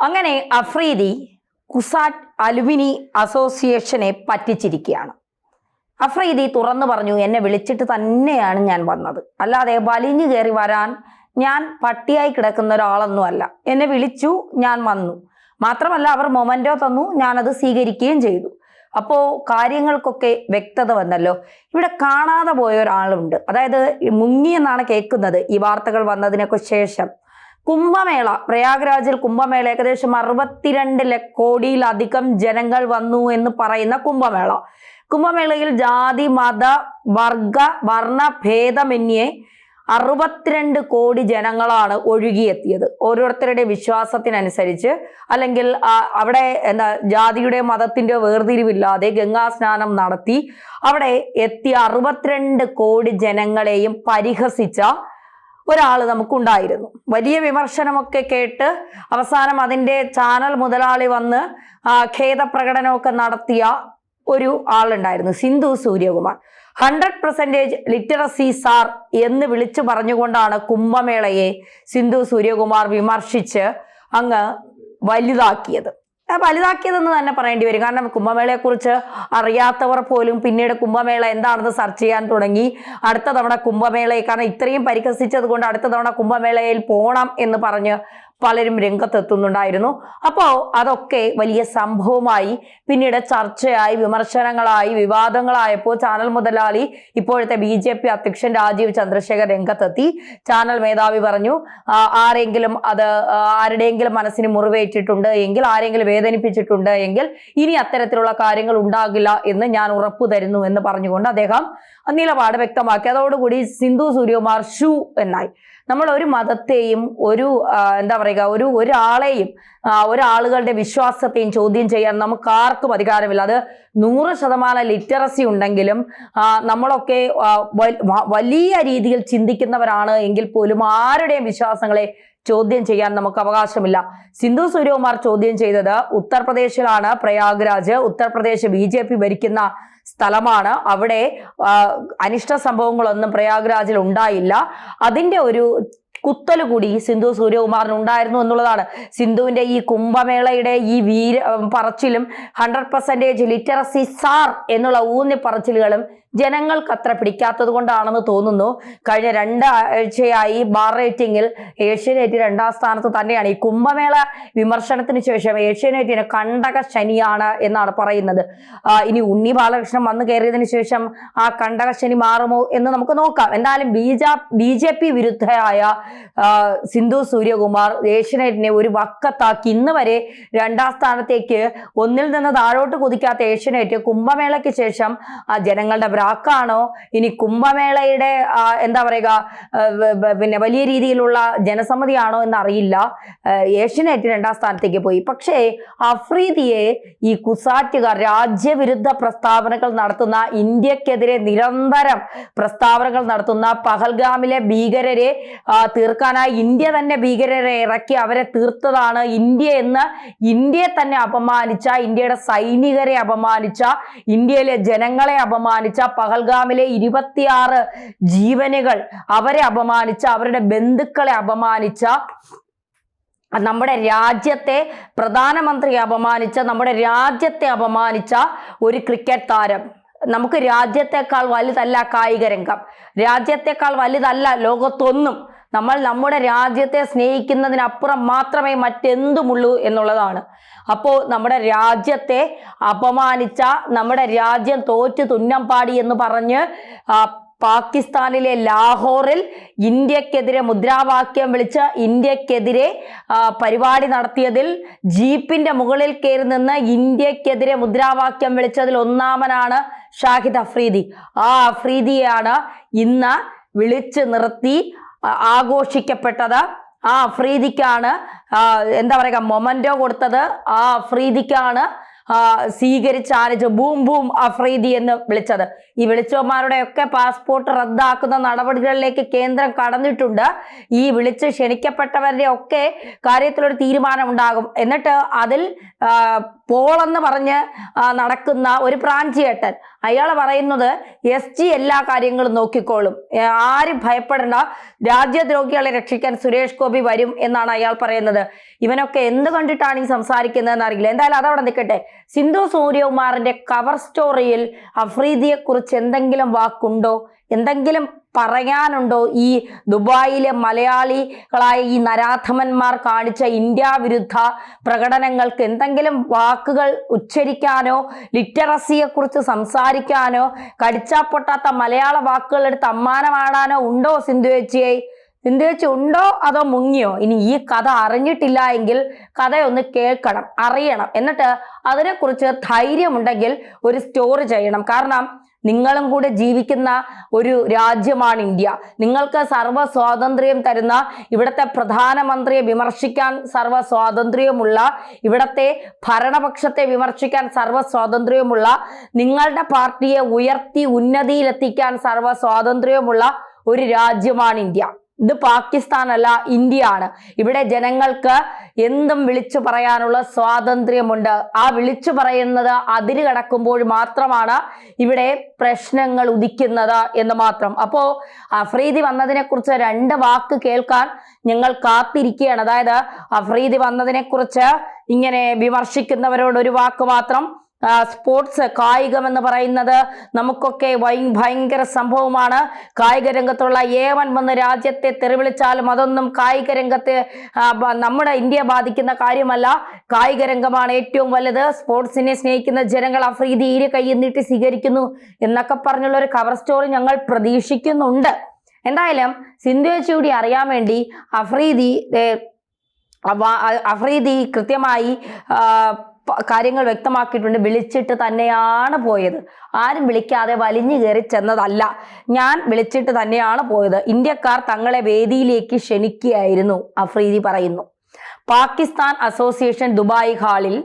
അങ്ങനെ അഫ്രീദി കുസാറ്റ് അലുമിനി അസോസിയേഷനെ പറ്റിച്ചിരിക്കുകയാണ്. അഫ്രീദി തുറന്നു പറഞ്ഞു, എന്നെ വിളിച്ചിട്ട് തന്നെയാണ് ഞാൻ വന്നത്, അല്ലാതെ വലിഞ്ഞു കയറി വരാൻ ഞാൻ പട്ടിയായി കിടക്കുന്ന ഒരാളൊന്നുമല്ല. എന്നെ വിളിച്ചു, ഞാൻ വന്നു. മാത്രമല്ല അവർ മൊമെന്റോ തന്നു, ഞാനത് സ്വീകരിക്കുകയും ചെയ്തു. അപ്പോൾ കാര്യങ്ങൾക്കൊക്കെ വ്യക്തത വന്നല്ലോ. ഇവിടെ കാണാതെ പോയ ഒരാളുണ്ട്, അതായത് മുങ്ങിയെന്നാണ് കേൾക്കുന്നത് ഈ വാർത്തകൾ വന്നതിനൊക്കെ ശേഷം. കുംഭമേള, പ്രയാഗ്രാജിൽ കുംഭമേള, ഏകദേശം 62 കോടിയിലധികം ജനങ്ങൾ വന്നു എന്ന് പറയുന്ന കുംഭമേളയിൽ ജാതി മത വർഗ വർണ്ണ ഭേദമന്യേ 62 കോടി ജനങ്ങളാണ് ഒഴുകിയെത്തിയത്. ഓരോരുത്തരുടെ വിശ്വാസത്തിനനുസരിച്ച്, അല്ലെങ്കിൽ അവിടെ ജാതിയുടെ മതത്തിന്റെ വേർതിരിവില്ലാതെ ഗംഗാ സ്നാനം നടത്തി അവിടെ എത്തിയ 62 കോടി ജനങ്ങളെയും പരിഹസിച്ച ഒരാൾ നമുക്കുണ്ടായിരുന്നു. വലിയ വിമർശനമൊക്കെ കേട്ട് അവസാനം അതിൻ്റെ ചാനൽ മുതലാളി വന്ന് ഖേദപ്രകടനമൊക്കെ നടത്തിയ ഒരു ആളുണ്ടായിരുന്നു, സിന്ധു സൂര്യകുമാർ. 100% ലിറ്ററസി സാർ എന്ന് വിളിച്ചു പറഞ്ഞുകൊണ്ടാണ് കുംഭമേളയെ സിന്ധു സൂര്യകുമാർ വിമർശിച്ച് അങ്ങ് വലുതാക്കിയതെന്ന് തന്നെ പറയേണ്ടി വരും. കാരണം കുംഭമേളയെക്കുറിച്ച് അറിയാത്തവർ പോലും പിന്നീട് കുംഭമേള എന്താണെന്ന് സെർച്ച് ചെയ്യാൻ തുടങ്ങി. അടുത്ത തവണ കുംഭമേളയെ, കാരണം ഇത്രയും പരിഹസിച്ചത് കൊണ്ട് അടുത്ത തവണ കുംഭമേളയിൽ പോകണം എന്ന് പറഞ്ഞ് പലരും രംഗത്തെത്തുന്നുണ്ടായിരുന്നു. അപ്പോൾ അതൊക്കെ വലിയ സംഭവമായി പിന്നീട് ചർച്ചയായി, വിമർശനങ്ങളായി, വിവാദങ്ങളായപ്പോൾ ചാനൽ മുതലാളി, ഇപ്പോഴത്തെ BJP അധ്യക്ഷൻ രാജീവ് ചന്ദ്രശേഖർ രംഗത്തെത്തി. ചാനൽ മേധാവി പറഞ്ഞു, ആരുടെയെങ്കിലും മനസ്സിന് മുറിവേറ്റിട്ടുണ്ട് എങ്കിൽ, ആരെങ്കിലും വേദനിപ്പിച്ചിട്ടുണ്ട് എങ്കിൽ ഇനി അത്തരത്തിലുള്ള കാര്യങ്ങൾ ഉണ്ടാകില്ല എന്ന് ഞാൻ ഉറപ്പു തരുന്നു എന്ന് പറഞ്ഞുകൊണ്ട് അദ്ദേഹം നിലപാട് വ്യക്തമാക്കി. അതോടുകൂടി സിന്ധു സൂര്യകുമാർ ഷൂ എന്നായി. നമ്മൾ ഒരു മതത്തെയും ഒരാളുകളുടെ വിശ്വാസത്തെയും ചോദ്യം ചെയ്യാൻ നമുക്ക് ആർക്കും അധികാരമില്ല. അത് 100% ലിറ്ററസി ഉണ്ടെങ്കിലും നമ്മളൊക്കെ വലിയ രീതിയിൽ ചിന്തിക്കുന്നവരാണ് എങ്കിൽ പോലും ആരുടെയും വിശ്വാസങ്ങളെ ചോദ്യം ചെയ്യാൻ നമുക്ക് അവകാശമില്ല. സിന്ധു സൂര്യകുമാർ ചോദ്യം ചെയ്തത് ഉത്തർപ്രദേശിലാണ്. പ്രയാഗ്രാജ് ഉത്തർപ്രദേശ് BJP ഭരിക്കുന്ന സ്ഥലമാണ്. അവിടെ അനിഷ്ട സംഭവങ്ങളൊന്നും പ്രയാഗ്രാജിൽ ഉണ്ടായില്ല. അതിന്റെ ഒരു കുത്തല് കൂടി സിന്ധു സൂര്യകുമാറിന് ഉണ്ടായിരുന്നു എന്നുള്ളതാണ്. സിന്ധുവിന്റെ ഈ കുംഭമേളയുടെ ഈ പറച്ചിലും 100% ലിറ്ററസി സാർ എന്നുള്ള ഊന്നി പറച്ചിലുകളും ജനങ്ങൾക്ക് അത്ര പിടിക്കാത്തത് കൊണ്ടാണെന്ന് തോന്നുന്നു. കഴിഞ്ഞ 2 ആഴ്ചയായി ബാർ റേറ്റിംഗിൽ ഏഷ്യാനെറ്റ് 2ാം സ്ഥാനത്ത് തന്നെയാണ്. ഈ കുംഭമേള വിമർശനത്തിന് ശേഷം ഏഷ്യാനെറ്റിന് കണ്ടക ശനിയാണ് എന്നാണ് പറയുന്നത്. ഇനി ഉണ്ണി ബാലകൃഷ്ണൻ വന്നു കയറിയതിനു ശേഷം ആ കണ്ടക ശനി മാറുമോ എന്ന് നമുക്ക് നോക്കാം. എന്തായാലും BJP വിരുദ്ധയായ സിന്ധു സൂര്യകുമാർ ഏഷ്യാനെറ്റിനെ ഒരു വക്കത്താക്കി. ഇന്ന് വരെ 2ാം സ്ഥാനത്തേക്ക് ഒന്നിൽ നിന്ന് താഴോട്ട് കുതിക്കാത്ത ഏഷ്യാനെറ്റ് കുംഭമേളയ്ക്ക് ശേഷം ജനങ്ങളുടെ ാണോ ഇനി കുംഭമേളയുടെ വലിയ രീതിയിലുള്ള ജനസമ്മതിയാണോ എന്നറിയില്ല. ഏഷ്യാനെറ്റ് 2ാം സ്ഥാനത്തേക്ക് പോയി. പക്ഷേ അഫ്രീദിയെ ഈ കുസാറ്റുകാർ രാജ്യവിരുദ്ധ പ്രസ്താവനകൾ നടത്തുന്ന, ഇന്ത്യക്കെതിരെ നിരന്തരം പ്രസ്താവനകൾ നടത്തുന്ന, പഹൽഗാമിലെ ഭീകരരെ തീർക്കാനായി ഇന്ത്യ തന്നെ ഭീകരരെ ഇറക്കി അവരെ തീർത്തതാണ് ഇന്ത്യ എന്ന് ഇന്ത്യയെ തന്നെ അപമാനിച്ച, ഇന്ത്യയുടെ സൈനികരെ അപമാനിച്ച, ഇന്ത്യയിലെ ജനങ്ങളെ അപമാനിച്ച, പഹൽഗാമിലെ 26 ജീവനുകൾ അവരെ അപമാനിച്ച, അവരുടെ ബന്ധുക്കളെ അപമാനിച്ച, നമ്മുടെ രാജ്യത്തെ പ്രധാനമന്ത്രി അപമാനിച്ച, നമ്മുടെ രാജ്യത്തെ അപമാനിച്ച ഒരു ക്രിക്കറ്റ് താരം. നമുക്ക് രാജ്യത്തെക്കാൾ വലുതല്ല കായിക രംഗം, രാജ്യത്തെക്കാൾ വലുതല്ല ലോകത്തൊന്നും. നമ്മൾ നമ്മുടെ രാജ്യത്തെ സ്നേഹിക്കുന്നതിനപ്പുറം മാത്രമേ മറ്റെന്തുമുള്ളൂ എന്നുള്ളതാണ്. അപ്പോൾ നമ്മുടെ രാജ്യത്തെ അപമാനിച്ച, നമ്മുടെ രാജ്യം തോറ്റു തുന്നം പാടി എന്ന് പറഞ്ഞ് പാകിസ്ഥാനിലെ ലാഹോറിൽ ഇന്ത്യക്കെതിരെ മുദ്രാവാക്യം വിളിച്ച് ഇന്ത്യക്കെതിരെ പരിപാടി നടത്തിയതിൽ, ജീപ്പിന്റെ മുകളിൽ കയറി നിന്ന് ഇന്ത്യക്കെതിരെ മുദ്രാവാക്യം വിളിച്ചതിൽ ഒന്നാമനാണ് ഷാഹിദ് അഫ്രീദി. ആ അഫ്രീദിയെയാണ് ഇന്ന് വിളിച്ച് നിർത്തി ആഘോഷിക്കപ്പെട്ടത്. ആ അഫ്രീദിക്കാണ് മൊമെന്റോ കൊടുത്തത്. ആ അഫ്രീദിക്കാണ് സ്വീകരിച്ച് ബൂം ബൂം അഫ്രീദി എന്ന് വിളിച്ചത്. ഈ വിളിച്ചവന്മാരുടെ ഒക്കെ പാസ്പോർട്ട് റദ്ദാക്കുന്ന നടപടികളിലേക്ക് കേന്ദ്രം കടന്നിട്ടുണ്ട്. ഈ വിളിച്ച് ക്ഷണിക്കപ്പെട്ടവരുടെ ഒക്കെ കാര്യത്തിലൊരു തീരുമാനം ഉണ്ടാകും. എന്നിട്ട് അതിൽ പോളെന്ന് പറഞ്ഞ് നടക്കുന്ന ഒരു പ്രാഞ്ചിയേട്ടൻ, അയാൾ പറയുന്നത് SG എല്ലാ കാര്യങ്ങളും നോക്കിക്കോളും, ആരും ഭയപ്പെടേണ്ട, രാജ്യദ്രോഹികളെ രക്ഷിക്കാൻ സുരേഷ് ഗോപി വരും എന്നാണ് അയാൾ പറയുന്നത്. ഇവനൊക്കെ എന്ത് കണ്ടിട്ടാണ് ഈ സംസാരിക്കുന്നതെന്ന് അറിയില്ല. എന്തായാലും അതവിടെ നിൽക്കട്ടെ. സിന്ധു സൂര്യകുമാറിന്റെ കവർ സ്റ്റോറിയിൽ അഫ്രീദിയെ കുറിച്ച് എന്തെങ്കിലും വാക്കുണ്ടോ, എന്തെങ്കിലും പറയാനുണ്ടോ? ഈ ദുബായിലെ മലയാളികളായ ഈ നരാധമന്മാർ കാണിച്ച ഇന്ത്യ വിരുദ്ധ പ്രകടനങ്ങൾക്ക് എന്തെങ്കിലും വാക്കുകൾ ഉച്ചരിക്കാനോ ലിറ്ററസിയെ കുറിച്ച് സംസാരിക്കാനോ കടിച്ചാ പൊട്ടാത്ത മലയാള വാക്കുകൾ എടുത്ത് അമ്മാനമാടാനോ ഉണ്ടോ സിന്ധു ചേച്ചിയെ? സിന്ധു ചേച്ചി ഉണ്ടോ അതോ മുങ്ങിയോ? ഇനി ഈ കഥ അറിഞ്ഞിട്ടില്ല എങ്കിൽ കഥയൊന്ന് കേൾക്കണം, അറിയണം, എന്നിട്ട് അതിനെക്കുറിച്ച് ധൈര്യമുണ്ടെങ്കിൽ ഒരു സ്റ്റോറി ചെയ്യണം. കാരണം നിങ്ങളും കൂടെ ജീവിക്കുന്ന ഒരു രാജ്യമാണ് ഇന്ത്യ. നിങ്ങൾക്ക് സർവ്വ സ്വാതന്ത്ര്യം തരുന്ന, ഇവിടുത്തെ പ്രധാനമന്ത്രിയെ വിമർശിക്കാൻ സർവ്വ സ്വാതന്ത്ര്യമുള്ള, ഇവിടത്തെ ഭരണപക്ഷത്തെ വിമർശിക്കാൻ സർവ്വ സ്വാതന്ത്ര്യമുള്ള, നിങ്ങളുടെ പാർട്ടിയെ ഉയർത്തി ഉന്നതിയിലെത്തിക്കാൻ സർവ്വ സ്വാതന്ത്ര്യമുള്ള ഒരു രാജ്യമാണ് ഇന്ത്യ. ഇത് പാകിസ്ഥാനല്ല, ഇന്ത്യയാണ്. ഇവിടെ ജനങ്ങൾക്ക് എന്തും വിളിച്ചു പറയാനുള്ള സ്വാതന്ത്ര്യമുണ്ട്. ആ വിളിച്ചു പറയുന്നത് അതിര് കടക്കുമ്പോൾ മാത്രമാണ് ഇവിടെ പ്രശ്നങ്ങൾ ഉദിക്കുന്നത് എന്ന് മാത്രം. അപ്പോ അഫ്രീദി വന്നതിനെ കുറിച്ച് 2 വാക്ക് കേൾക്കാൻ ഞങ്ങൾ കാത്തിരിക്കുകയാണ്. അതായത് അഫ്രീദി വന്നതിനെ കുറിച്ച് ഇങ്ങനെ വിമർശിക്കുന്നവരോട് ഒരു വാക്ക് മാത്രം. സ്പോർട്സ്, കായികം എന്ന് പറയുന്നത് നമുക്കൊക്കെ ഭയങ്കര സംഭവമാണ്. കായിക രംഗത്തുള്ള ഏവൻ വന്ന് രാജ്യത്തെ തെറിവിളിച്ചാലും അതൊന്നും കായിക രംഗത്തെ നമ്മുടെ ഇന്ത്യയെ ബാധിക്കുന്ന കാര്യമല്ല. കായിക രംഗമാണ് ഏറ്റവും വലുത്. സ്പോർട്സിനെ സ്നേഹിക്കുന്ന ജനങ്ങൾ അഫ്രീദി ഇരു കൈയും നീട്ടി സ്വീകരിക്കുന്നു എന്നൊക്കെ പറഞ്ഞുള്ള ഒരു കവർ സ്റ്റോറി ഞങ്ങൾ പ്രതീക്ഷിക്കുന്നുണ്ട്. എന്തായാലും സിന്ധു ചേച്ചി കൂടി അറിയാൻ വേണ്ടി അഫ്രീദി കൃത്യമായി കാര്യങ്ങൾ വ്യക്തമാക്കിയിട്ടുണ്ട്. വിളിച്ചിട്ട് തന്നെയാണ് പോയത്, ആരും വിളിക്കാതെ വലിഞ്ഞു കയറി ചെന്നതല്ല, ഞാൻ വിളിച്ചിട്ട് തന്നെയാണ് പോയത്. ഇന്ത്യക്കാർ തങ്ങളെ വേദിയിലേക്ക് ക്ഷണിക്കുകയായിരുന്നു, അഫ്രീദി പറയുന്നു. പാകിസ്ഥാൻ അസോസിയേഷൻ ദുബായ് ഹാളിൽ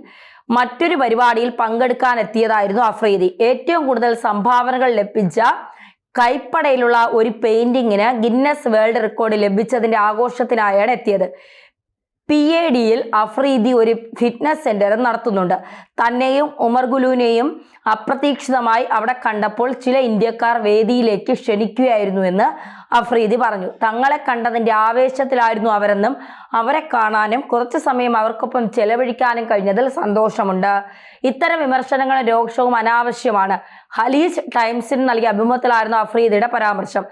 മറ്റൊരു പരിപാടിയിൽ പങ്കെടുക്കാൻ എത്തിയതായിരുന്നു അഫ്രീദി. ഏറ്റവും കൂടുതൽ സംഭാവനകൾ ലഭിച്ച കൈപ്പടയിലുള്ള ഒരു പെയിന്റിങ്ങിന് ഗിന്നസ് വേൾഡ് റെക്കോർഡ് ലഭിച്ചതിന്റെ ആഘോഷത്തിനായാണ് എത്തിയത്. PADയിൽ അഫ്രീദി ഒരു ഫിറ്റ്നസ് സെന്റർ നടത്തുന്നുണ്ട്. തന്നെയും ഉമർ ഗുലുവിനെയും അപ്രതീക്ഷിതമായി അവിടെ കണ്ടപ്പോൾ ചില ഇന്ത്യക്കാർ വേദിയിലേക്ക് ക്ഷണിക്കുകയായിരുന്നു എന്ന് അഫ്രീദി പറഞ്ഞു. തങ്ങളെ കണ്ടതിന്റെ ആവേശത്തിലായിരുന്നു അവരെന്നും അവരെ കാണാനും കുറച്ചു സമയം അവർക്കൊപ്പം ചെലവഴിക്കാനും കഴിഞ്ഞതിൽ സന്തോഷമുണ്ട്. ഇത്തരം വിമർശനങ്ങളും രോക്ഷവും അനാവശ്യമാണ്. ഹലീജ് ടൈംസിന് നൽകിയ അഭിമുഖത്തിലായിരുന്നു അഫ്രീദിയുടെ പരാമർശം.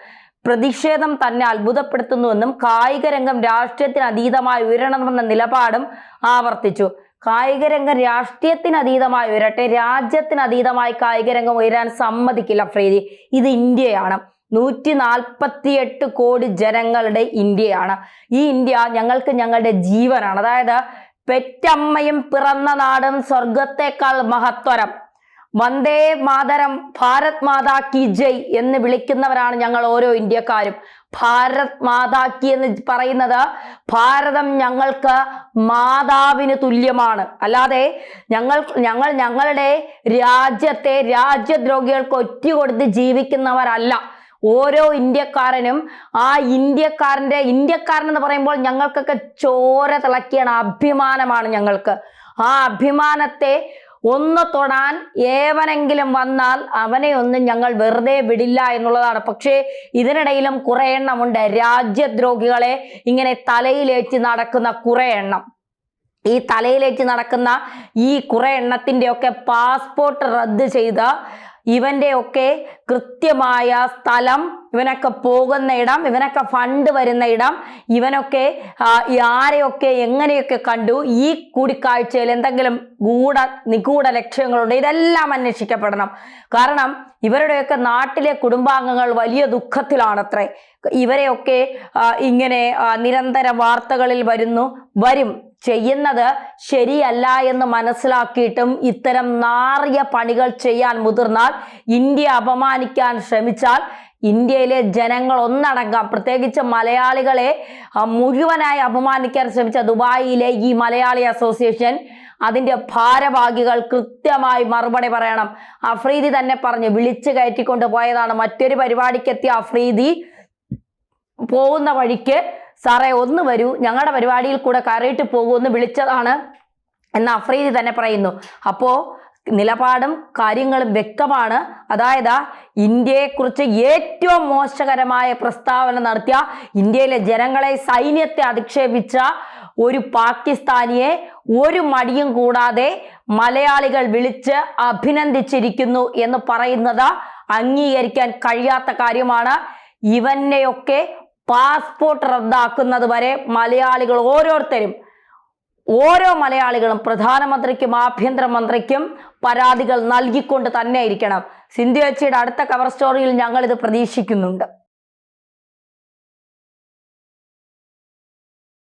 പ്രതിഷേധം തന്നെ അത്ഭുതപ്പെടുത്തുന്നുവെന്നും കായിക രംഗം രാഷ്ട്രീയത്തിന് അതീതമായി ഉയരണമെന്ന നിലപാടും ആവർത്തിച്ചു. കായിക രംഗം രാഷ്ട്രീയത്തിന് അതീതമായി ഉയരട്ടെ, രാജ്യത്തിന് അതീതമായി കായിക രംഗം ഉയരാൻ സമ്മതിക്കില്ല അഫ്രീദി. ഇത് ഇന്ത്യയാണ്, 148 കോടി ജനങ്ങളുടെ ഇന്ത്യയാണ്. ഈ ഇന്ത്യ ഞങ്ങൾക്ക് ഞങ്ങളുടെ ജീവനാണ്. അതായത് പെറ്റമ്മയും പിറന്ന നാടും സ്വർഗത്തേക്കാൾ മഹത്വരം. വന്ദേ മാതരം, ഭാരത് മാതാ കി ജയ് എന്ന് വിളിക്കുന്നവരാണ് ഞങ്ങൾ ഓരോ ഇന്ത്യക്കാരും. ഭാരത് മാതാ കി എന്ന് പറയുന്നത് ഭാരതം ഞങ്ങൾക്ക് മാതാവിന് തുല്യമാണ്. അല്ലാതെ ഞങ്ങളുടെ രാജ്യത്തെ രാജ്യദ്രോഹികൾക്ക് ഒറ്റ കൊടുത്ത് ജീവിക്കുന്നവരല്ല. ഓരോ ഇന്ത്യക്കാരനും ആ ഇന്ത്യക്കാരൻ എന്ന് പറയുമ്പോൾ ഞങ്ങൾക്കൊക്കെ ചോര തിളക്കിയാണ്, അഭിമാനമാണ് ഞങ്ങൾക്ക്. ആ അഭിമാനത്തെ ഒന്ന് തൊടാൻ ഏവനെങ്കിലും വന്നാൽ അവനെ ഒന്നും ഞങ്ങൾ വെറുതെ വിടില്ല എന്നുള്ളതാണ്. പക്ഷേ ഇതിനിടയിലും കുറെ എണ്ണമുണ്ട് രാജ്യദ്രോഹികളെ ഇങ്ങനെ തലയിലേറ്റി നടക്കുന്ന കുറെ എണ്ണം. ഈ തലയിലേറ്റി നടക്കുന്ന ഈ കുറെ എണ്ണത്തിൻ്റെയൊക്കെ പാസ്പോർട്ട് റദ്ദ് ചെയ്ത് ഇവന്റെ കൃത്യമായ സ്ഥലം, ഇവനൊക്കെ പോകുന്ന ഇടം, ഇവനൊക്കെ ഫണ്ട് വരുന്ന ഇടം, ഇവനൊക്കെ ആരെയൊക്കെ എങ്ങനെയൊക്കെ കണ്ടു, ഈ കൂടിക്കാഴ്ചയിൽ എന്തെങ്കിലും നിഗൂഢ ലക്ഷ്യങ്ങളുണ്ട്, ഇതെല്ലാം അന്വേഷിക്കപ്പെടണം. കാരണം ഇവരുടെയൊക്കെ നാട്ടിലെ കുടുംബാംഗങ്ങൾ വലിയ ദുഃഖത്തിലാണത്രേ. ഇവരെയൊക്കെ ഇങ്ങനെ നിരന്തര വാർത്തകളിൽ വരും ചെയ്യുന്നത് ശരിയല്ല എന്ന് മനസ്സിലാക്കിയിട്ടും ഇത്തരം നാറിയ പണികൾ ചെയ്യാൻ മുതിർന്നാൽ, ഇന്ത്യ അപമാനിക്കാൻ ശ്രമിച്ചാൽ, ഇന്ത്യയിലെ ജനങ്ങൾ ഒന്നടങ്കം, പ്രത്യേകിച്ച് മലയാളികളെ മുഴുവനായി അപമാനിക്കാൻ ശ്രമിച്ച ദുബായിലെ ഈ മലയാളി അസോസിയേഷൻ, അതിന്റെ ഭാരവാഹികൾ കൃത്യമായി മറുപടി പറയണം. അഫ്രീദി തന്നെ പറഞ്ഞു, വിളിച്ചു കയറ്റിക്കൊണ്ട് പോയതാണ്. മറ്റൊരു പരിപാടിക്ക് എത്തിയ അഫ്രീദി പോകുന്ന വഴിക്ക് സാറേ ഒന്ന് വരൂ, ഞങ്ങളുടെ പരിപാടിയിൽ കൂടെ കയറിയിട്ട് പോകുമെന്ന് വിളിച്ചതാണ്. എന്ന് അഫ്രീദി തന്നെ പറയുന്നു. അപ്പോൾ നിലപാടും കാര്യങ്ങളും വ്യക്തമാണ്. അതായത് ഇന്ത്യയെക്കുറിച്ച് ഏറ്റവും മോശകരമായ പ്രസ്താവന നടത്തിയ, ഇന്ത്യയിലെ ജനങ്ങളെ, സൈന്യത്തെ അധിക്ഷേപിച്ച ഒരു പാകിസ്ഥാനിയെ ഒരു മടിയും കൂടാതെ മലയാളികൾ വിളിച്ച് അഭിനന്ദിച്ചിരിക്കുന്നു എന്ന് പറയുന്നത് അംഗീകരിക്കാൻ കഴിയാത്ത കാര്യമാണ്. ഇവനെയൊക്കെ പാസ്പോർട്ട് റദ്ദാക്കുന്നത് വരെ മലയാളികൾ ഓരോ മലയാളികളും പ്രധാനമന്ത്രിക്കും ആഭ്യന്തരമന്ത്രിക്കും പരാതികൾ നൽകിക്കൊണ്ട് തന്നെ ഇരിക്കണം. സിന്ധു ചേച്ചിയുടെ അടുത്ത കവർ സ്റ്റോറിയിൽ ഞങ്ങൾ ഇത് പ്രതീക്ഷിക്കുന്നുണ്ട്.